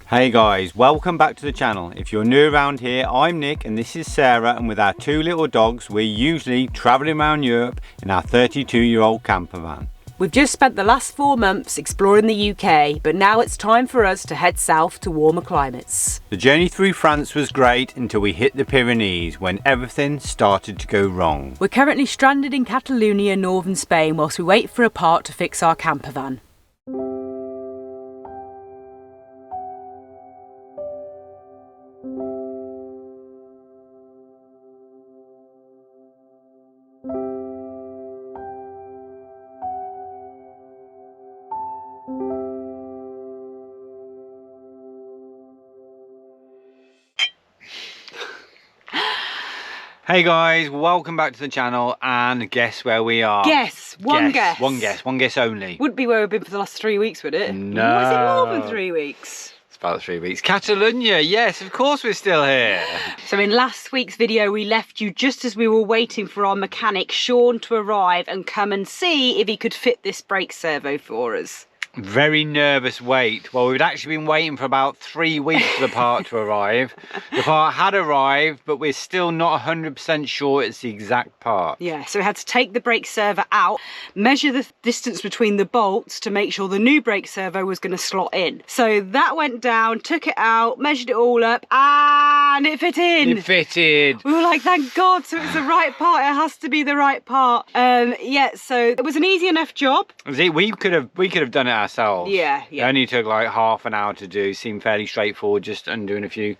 Hey guys, welcome back to the channel. If you're new around here, I'm Nick and this is Sarah, and with our two little dogs we're usually travelling around Europe in our 32-year-old camper van. We've just spent the last 4 months exploring the UK, but now it's time for us to head south to warmer climates. The journey through France was great until we hit the Pyrenees, when everything started to go wrong. We're currently stranded in Catalonia, northern Spain, whilst we wait for a part to fix our camper van. Hey guys, welcome back to the channel, and guess where we are? Guess! One guess! One guess only. Wouldn't be where we've been for the last 3 weeks, would it? No. Was it more than 3 weeks? It's about 3 weeks. Catalonia, yes, of course we're still here. So in last week's video we left you just as we were waiting for our mechanic Sean to arrive and come and see if he could fit this brake servo for us. Very nervous wait. Well, we'd actually been waiting for about 3 weeks for the part to arrive. The part had arrived, but we're still not 100% sure it's the exact part. Yeah, so we had to take the brake servo out, measure the distance between the bolts to make sure the new brake servo was going to slot in. So that went down, took it out, measured it all up, and it fit in. It fitted. We were like, thank God, so it's the right part. It has to be the right part. Yeah, so it was an easy enough job. We could have done it ourselves. Yeah. It only took like half an hour to do. Seemed fairly straightforward, just undoing a few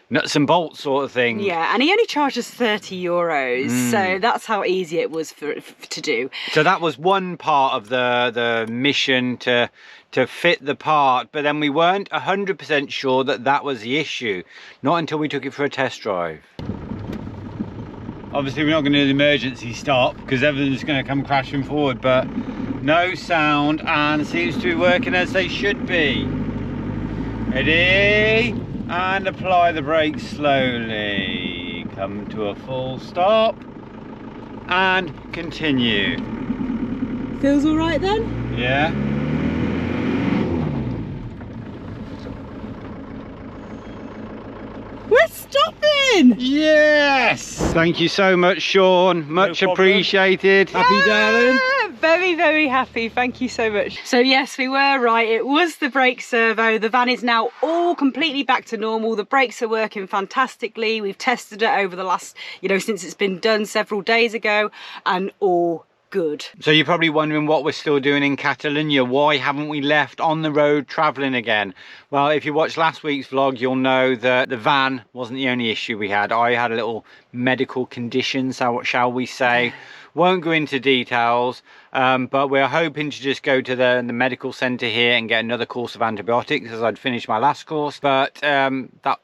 nuts and bolts sort of thing. Yeah, and he only charged us €30, so that's how easy it was to do. So that was one part of the mission to fit the part, but then we weren't 100% sure that was the issue. Not until we took it for a test drive. Obviously we're not going to do the emergency stop because everything's going to come crashing forward, but no sound and seems to be working as they should be. Ready? And apply the brakes slowly. Come to a full stop and continue. Feels all right then? Yeah. We're stopping! Yes! Thank you so much, Sean. Much appreciated. Happy, darling? Very, very happy. Thank you so much. So yes, we were right. It was the brake servo. The van is now all completely back to normal. The brakes are working fantastically. We've tested it over the last, since it's been done several days ago, and all good. So you're probably wondering what we're still doing in Catalonia. Why haven't we left on the road traveling again? Well, if you watched last week's vlog, you'll know that the van wasn't the only issue we had. I had a little medical condition, so shall we say. Won't go into details, but we're hoping to just go to the medical centre here and get another course of antibiotics, as I'd finished my last course, but that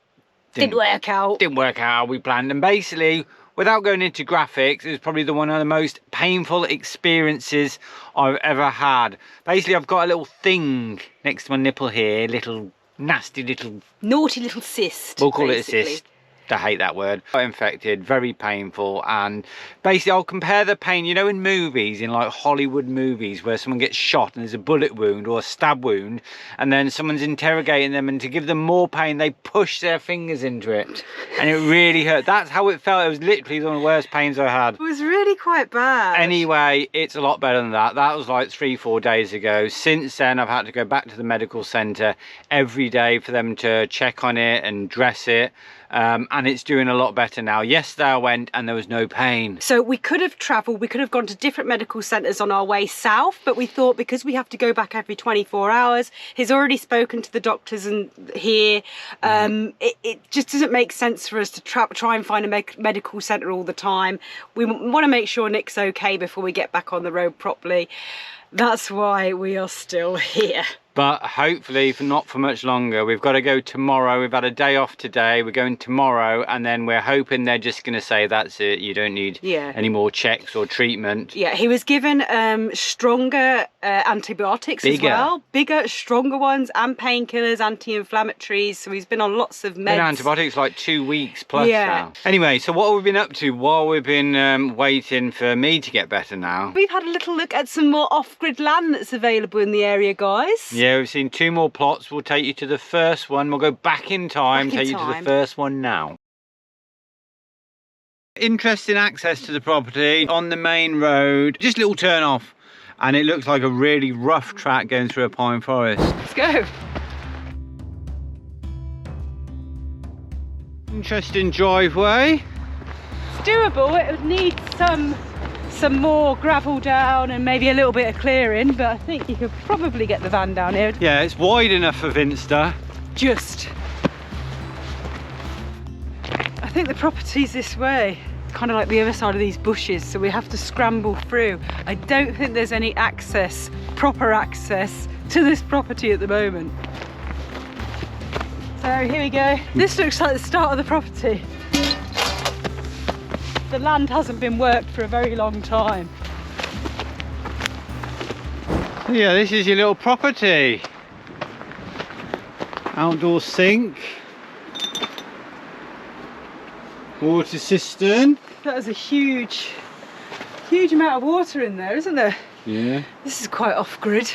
didn't work out. Didn't work out how we planned. And basically, without going into graphics, it was probably one of the most painful experiences I've ever had. Basically, I've got a little thing next to my nipple here, little nasty little... naughty little cyst. We'll call it a cyst. I hate that word. Got infected, very painful, and basically I'll compare the pain, in movies, in like Hollywood movies, where someone gets shot and there's a bullet wound or a stab wound, and then someone's interrogating them, and to give them more pain they push their fingers into it, and it really hurt. That's how it felt. It was literally one of the worst pains I had. It was really quite bad. Anyway, it's a lot better than that. That was like 3-4 days ago. Since then I've had to go back to the medical centre every day for them to check on it and dress it. And it's doing a lot better now. Yesterday I went and there was no pain. So we could have travelled, we could have gone to different medical centres on our way south, but we thought because we have to go back every 24 hours, he's already spoken to the doctors and here, it just doesn't make sense for us to try and find a medical centre all the time. We want to make sure Nick's okay before we get back on the road properly. That's why we are still here. But hopefully not for much longer. We've got to go tomorrow. We've had a day off today. We're going tomorrow, and then we're hoping they're just going to say that's it. You don't need any more checks or treatment. Yeah, he was given stronger antibiotics as well. Bigger, stronger ones, and painkillers, anti-inflammatories. So he's been on lots of meds. Been antibiotics like 2 weeks plus now. Anyway, so what have we been up to while we've been waiting for me to get better now? We've had a little look at some more off-grid land that's available in the area, guys. Yeah, we've seen 2 more plots. We'll take you to the first one. We'll go back in time, take you to the first one now. Interesting access to the property on the main road, just a little turn off, and it looks like a really rough track going through a pine forest. Let's go. Interesting driveway. It's doable. It would need some more gravel down and maybe a little bit of clearing, but I think you could probably get the van down here. Yeah, it's wide enough for Vinster. Just. I think the property's this way, kind of like the other side of these bushes, so we have to scramble through. I don't think there's any access, proper access, to this property at the moment. So here we go. This looks like the start of the property. The land hasn't been worked for a very long time. Yeah, this is your little property. Outdoor sink. Water cistern. That is a huge amount of water in there, isn't there? Yeah. This is quite off-grid,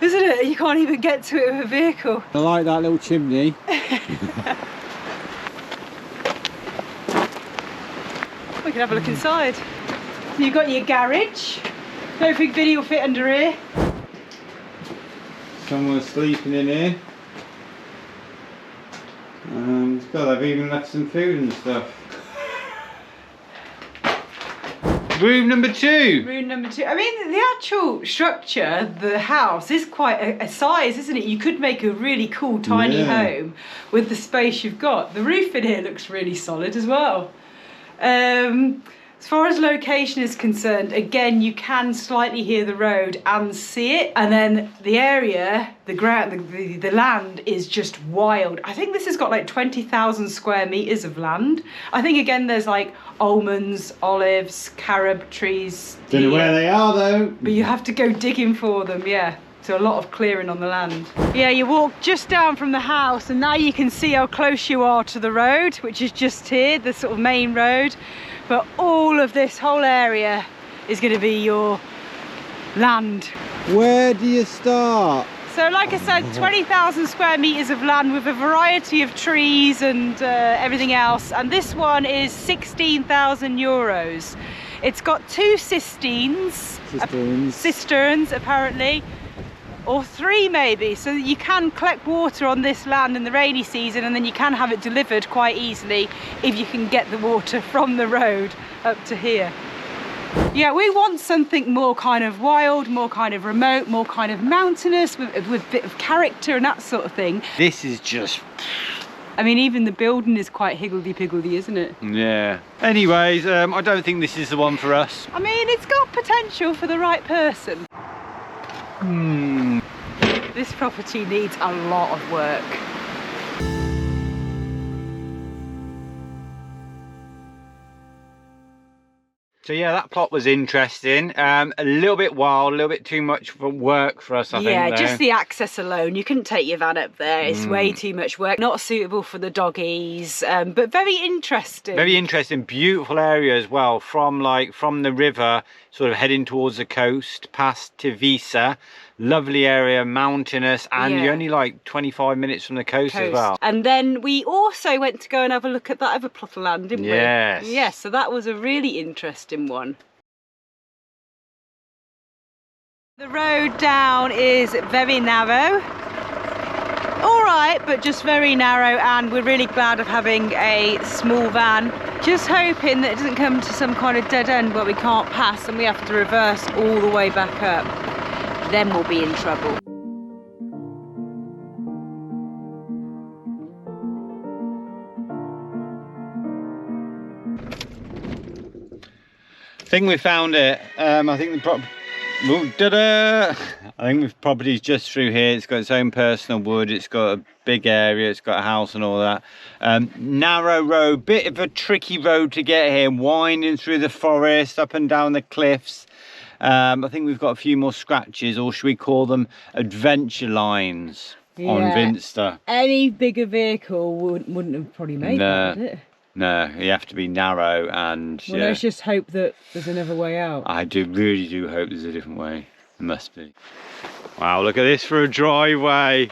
isn't it? You can't even get to it with a vehicle. I like that little chimney. We can have a look inside. You've got your garage. Don't think Vinny will fit under here. Someone's sleeping in here. God, they've even left some food and stuff. Room number 2. Room number 2. I mean, the actual structure, the house, is quite a size, isn't it? You could make a really cool tiny home with the space you've got. The roof in here looks really solid as well. As far as location is concerned, again, you can slightly hear the road and see it. And then the area, the ground, the land is just wild. I think this has got like 20,000 square meters of land. I think again, there's like almonds, olives, carob trees. Don't know where they are though. But you have to go digging for them, yeah. So a lot of clearing on the land. Yeah, you walk just down from the house and now you can see how close you are to the road, which is just here, the sort of main road. But all of this whole area is going to be your land. Where do you start? So like I said, 20,000 square meters of land with a variety of trees and everything else. And this one is 16,000 euros. It's got 2 cisterns apparently, or 3 maybe, so that you can collect water on this land in the rainy season, and then you can have it delivered quite easily if you can get the water from the road up to here. Yeah, we want something more kind of wild, more kind of remote, more kind of mountainous, with a bit of character and that sort of thing. This is just... I mean, even the building is quite higgledy-piggledy, isn't it? Yeah. Anyways, I don't think this is the one for us. I mean, it's got potential for the right person. This property needs a lot of work. So yeah, that plot was interesting. A little bit wild, a little bit too much for work for us, I think. Yeah, just the access alone. You couldn't take your van up there. It's way too much work. Not suitable for the doggies, but very interesting. Very interesting, beautiful area as well. From the river, sort of heading towards the coast, past Tivisa. Lovely area, mountainous, and you're only like 25 minutes from the coast as well. And then we also went to go and have a look at that other plot of land, didn't we? Yes. Yes, so that was a really interesting one. The road down is very narrow. All right, but just very narrow, and we're really glad of having a small van. Just hoping that it doesn't come to some kind of dead end where we can't pass and we have to reverse all the way back up. Then we'll be in trouble. I think we found it. I think the property's just through here. It's got its own personal wood. It's got a big area. It's got a house and all that. Narrow road, bit of a tricky road to get here, winding through the forest, up and down the cliffs. I think we've got a few more scratches, or should we call them adventure lines on Vinster. Any bigger vehicle wouldn't have probably made that, would it? No, you have to be narrow and... Well, let's just hope that there's another way out. I really do hope there's a different way. There must be. Wow, look at this for a driveway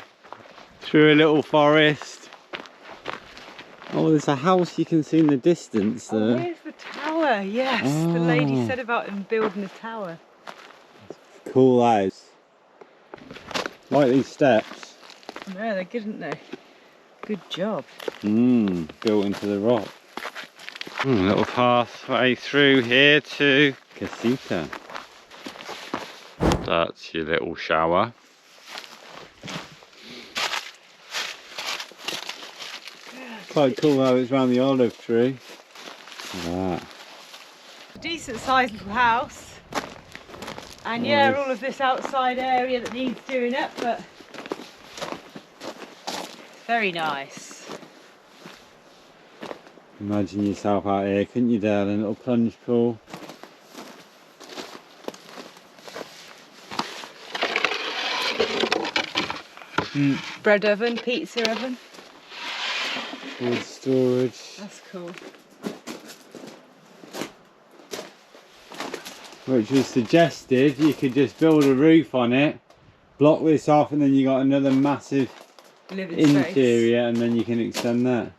through a little forest. Oh, there's a house you can see in the distance there. Oh, here's the tower, yes. The lady said about him building a tower. Cool house. Like these steps. No, they're good, aren't they? Good job. Built into the rock. Little pathway through here to Casita. That's your little shower. Quite cool how it's around the olive tree. Look at that. Decent sized little house. And yeah, all of this outside area that needs doing up, but very nice. Imagine yourself out here, couldn't you, Dale? A little plunge pool. Bread oven, pizza oven. Wood storage. That's cool. Which was suggested you could just build a roof on it, block this off, and then you got another massive Living interior space. and then you can extend that.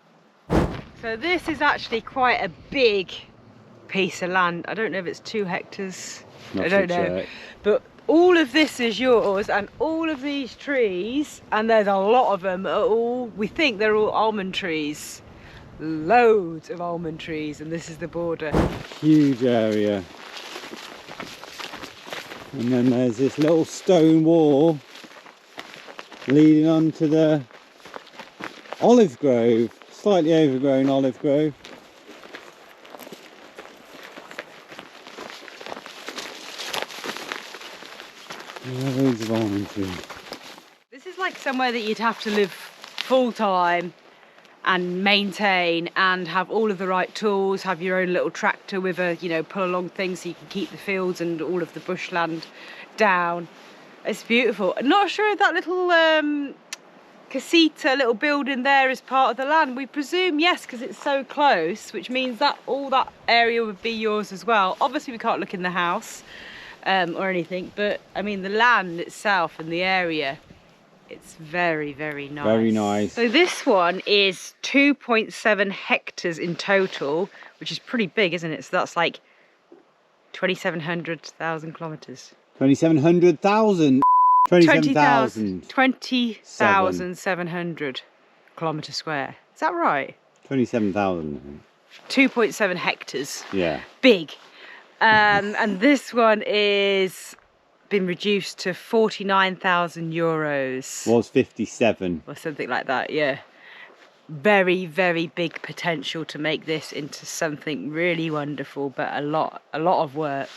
So this is actually quite a big piece of land. I don't know if it's 2 hectares. Not I don't to know. check. But all of this is yours, and all of these trees, and there's a lot of them, are all, we think they're all almond trees. Loads of almond trees, and this is the border. Huge area. And then there's this little stone wall leading on to the olive grove, slightly overgrown olive grove. Loads of almond trees. This is like somewhere that you'd have to live full time and maintain and have all of the right tools, have your own little tractor with a, you know, pull along thing so you can keep the fields and all of the bushland down. It's beautiful. I'm not sure if that little casita, little building there is part of the land. We presume yes, because it's so close, which means that all that area would be yours as well. Obviously we can't look in the house or anything, but I mean the land itself and the area, it's very, very nice. Very nice. So this one is 2.7 hectares in total, which is pretty big, isn't it? So that's like 2,700,000 kilometres. 2,700,000. 27,000. 20,700 kilometres square. Is that right? 27,000. 2.7 hectares. Yeah. Big. And this one is been reduced to 49,000 euros. Was 57. Or something like that, yeah. Very, very big potential to make this into something really wonderful, but a lot of work.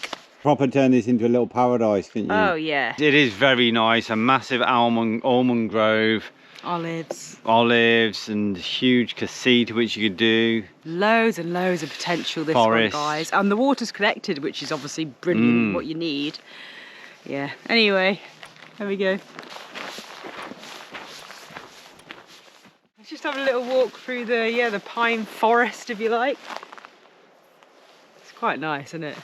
Proper turn this into a little paradise, couldn't you? Oh yeah. It is very nice, a massive almond grove. Olives and huge casita which you could do. Loads and loads of potential this Forest. one, guys. And the water's connected, which is obviously brilliant, what you need. Yeah, anyway, there we go. Let's just have a little walk through the pine forest, if you like. It's quite nice, isn't it?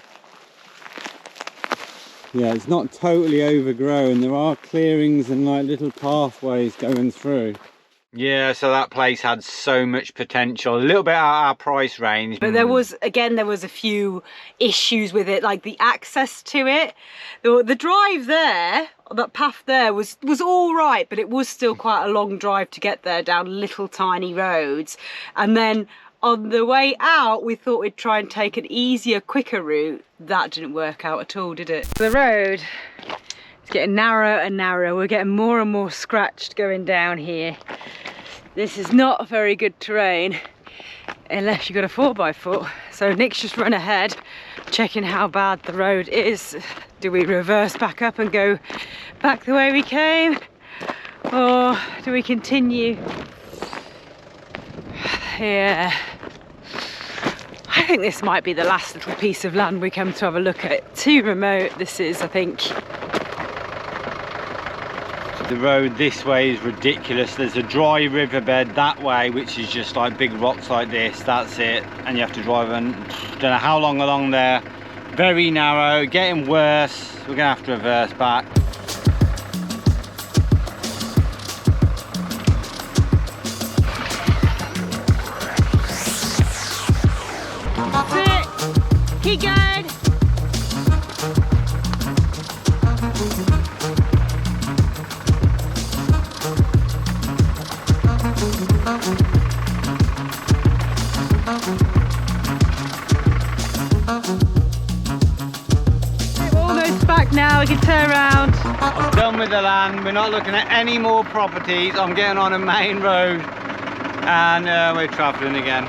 Yeah, it's not totally overgrown. There are clearings and like little pathways going through. Yeah, so that place had so much potential, a little bit out of our price range. But there was a few issues with it, like the access to it. The drive there, that path there was all right, but it was still quite a long drive to get there down little tiny roads. And then on the way out, we thought we'd try and take an easier, quicker route. That didn't work out at all, did it? The road is getting narrower and narrower. We're getting more and more scratched going down here. This is not very good terrain unless you've got a 4x4. So Nick's just run ahead, checking how bad the road is. Do we reverse back up and go back the way we came? Or do we continue? Yeah. I think this might be the last little piece of land we come to have a look at. Too remote this is, I think. The road this way is ridiculous. There's a dry riverbed that way, which is just like big rocks like this. That's it. And you have to drive and don't know how long along there. Very narrow, getting worse. We're gonna have to reverse back. Keep going. We're almost back now, we can turn around. I'm done with the land. We're not looking at any more properties. I'm getting on a main road and we're travelling again.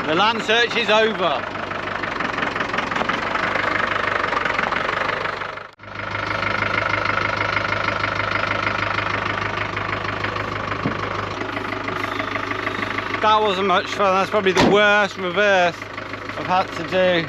The land search is over. That wasn't much fun. That's probably the worst reverse I've had to do.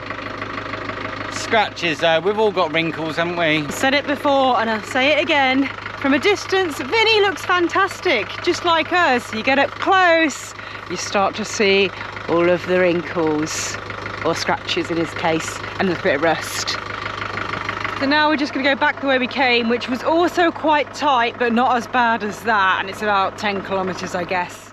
Scratches though, we've all got wrinkles, haven't we? I said it before and I'll say it again. From a distance, Vinny looks fantastic, just like us. You get up close, you start to see all of the wrinkles, or scratches in his case, and a little bit of rust. So now we're just going to go back the way we came, which was also quite tight, but not as bad as that, and it's about 10 kilometres, I guess.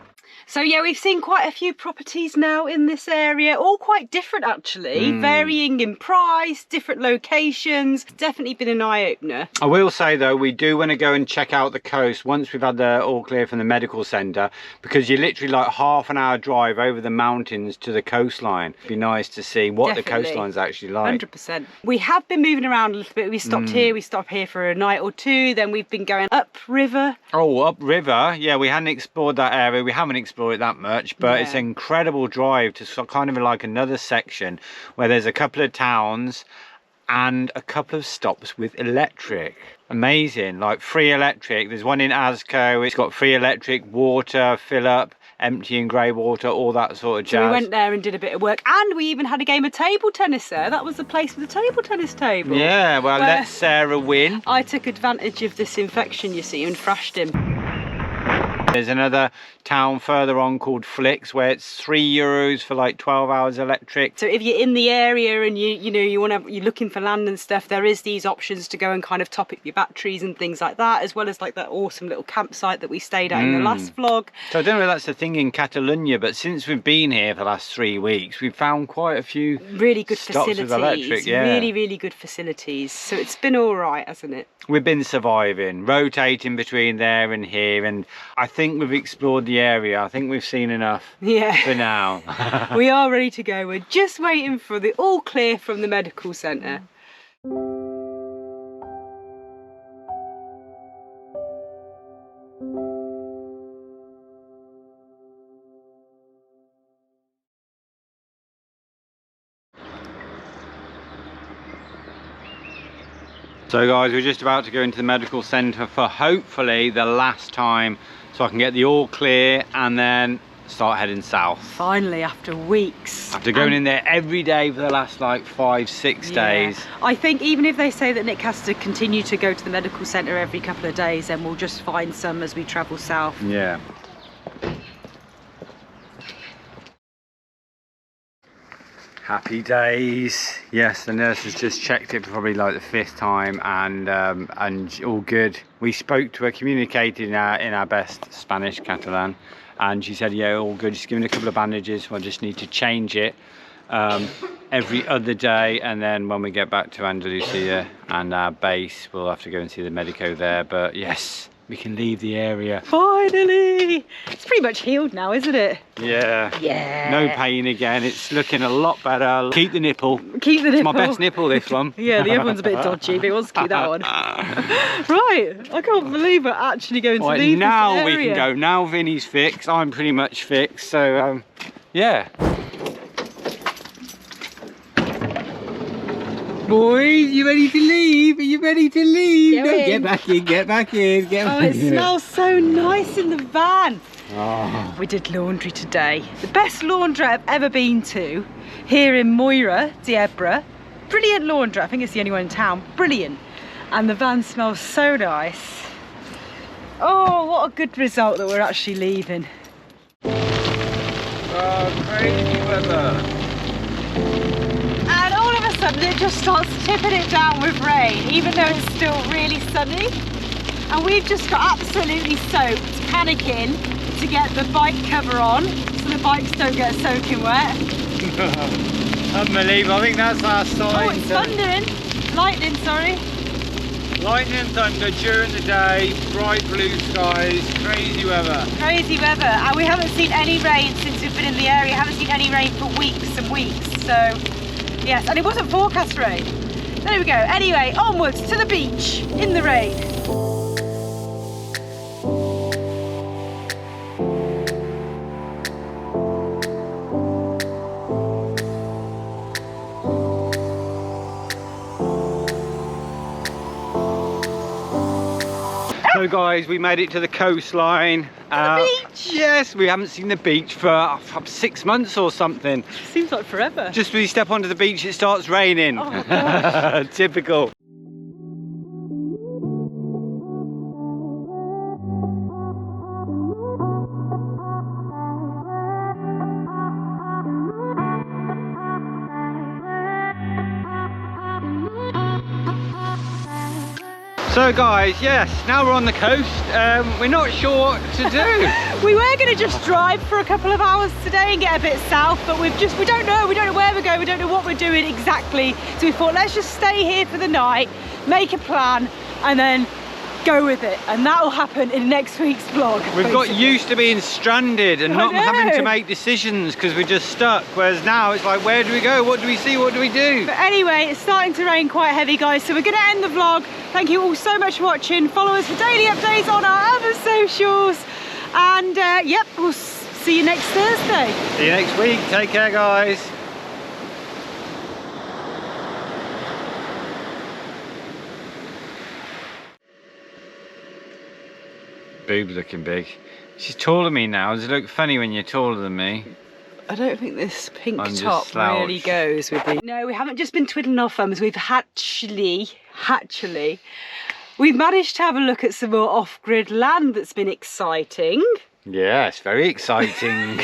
So yeah, we've seen quite a few properties now in this area, all quite different actually, varying in price, different locations. Definitely been an eye-opener. I will say though, we do want to go and check out the coast once we've had the all clear from the medical centre, because you're literally like half an hour drive over the mountains to the coastline. It'd be nice to see what the coastline's actually like. 100%. We have been moving around a little bit. We stopped here, we stopped here for a night or two, then we've been going upriver. Oh, upriver. Yeah, we hadn't explored that area. We haven't explored it that much, but it's an incredible drive to kind of like another section where there's a couple of towns and a couple of stops with electric. Amazing, like free electric. There's one in Asco, it's got free electric, water, fill up, empty and grey water, all that sort of jazz. So we went there and did a bit of work, and we even had a game of table tennis there. That was the place with the table tennis table. Yeah, well, let Sarah win. I took advantage of this infection, you see, and thrashed him. There's another town further on called Flicks where it's €3 for like 12 hours electric. So if you're in the area and you're looking for land and stuff, there is these options to go and kind of top up your batteries and things like that, as well as like that awesome little campsite that we stayed at in the last vlog. So I don't know if that's the thing in Catalonia, but since we've been here for the last 3 weeks, we've found quite a few really good stops facilities. with electric, yeah. Really good facilities. So it's been all right, hasn't it? We've been surviving, rotating between there and here, and I think we've explored the area. I think we've seen enough for now. We are ready to go. We're just waiting for the all clear from the medical centre. So guys, we're just about to go into the medical centre for hopefully the last time, so I can get the all clear and then start heading south. Finally, after weeks. After going in there every day for the last like 5-6 days. I think even if they say that Nick has to continue to go to the medical centre every couple of days, then we'll just find some as we travel south. Yeah. Happy days. Yes, the nurse has just checked it for probably like the 5th time, and all good. We spoke to her, communicated in our best Spanish Catalan, and she said, yeah, all good. She's given a couple of bandages. We'll just need to change it every other day, and then when we get back to Andalusia and our base, we'll have to go and see the medico there. But yes, we can leave the area. Finally! It's pretty much healed now, isn't it? Yeah. Yeah. No pain again. It's looking a lot better. Keep the nipple. Keep the nipple. It's my best nipple, this one. Yeah, the other one's a bit dodgy, but it wants to keep that one. Right, I can't believe we're actually going to leave now this area. We can go. Now Vinny's fixed. I'm pretty much fixed. So, yeah. Boys, you ready to leave? Are you ready to leave? No, get back in, get back in, get back in. Oh, it smells so nice in the van. Oh. We did laundry today. The best laundry I've ever been to, here in Moira, Diebra. Brilliant laundry, I think it's the only one in town, brilliant. And the van smells so nice. Oh, what a good result that we're actually leaving. Oh, crazy weather. And all of a sudden it just starts tipping it down with rain, even though it's still really sunny. And we've just got absolutely soaked, panicking to get the bike cover on so the bikes don't get soaking wet. Unbelievable, I think that's our sign. Oh, it's thundering. Lightning, sorry. Lightning and thunder during the day, bright blue skies, crazy weather. Crazy weather, and we haven't seen any rain since we've been in the area. Haven't seen any rain for weeks and weeks, so yes, and it wasn't forecast rain. There we go. Anyway, onwards to the beach in the rain. So guys, we made it to the coastline. The beach? Yes, we haven't seen the beach for 6 months or something. Seems like forever. Just when you step onto the beach, it starts raining. Oh, gosh. Typical. So guys, yes, now we're on the coast. We're not sure what to do. We were going to just drive for a couple of hours today and get a bit south, but we don't know where we're going, we don't know what we're doing exactly. So we thought, let's just stay here for the night, make a plan, and then go with it. And that will happen in next week's vlog. We've got used to being stranded and not having to make decisions because we're just stuck. Whereas now it's like, where do we go? What do we see? What do we do? But anyway, it's starting to rain quite heavy, guys. So we're going to end the vlog. Thank you all so much for watching. Follow us for daily updates on our other socials. And yep, we'll see you next Thursday. See you next week. Take care, guys. Boobs looking big. She's taller than me now. Does it look funny when you're taller than me? I don't think this pink I'm just top slouched. really goes with me. No, we haven't just been twiddling our thumbs. We've we've managed to have a look at some more off-grid land that's been exciting. Yes, very exciting.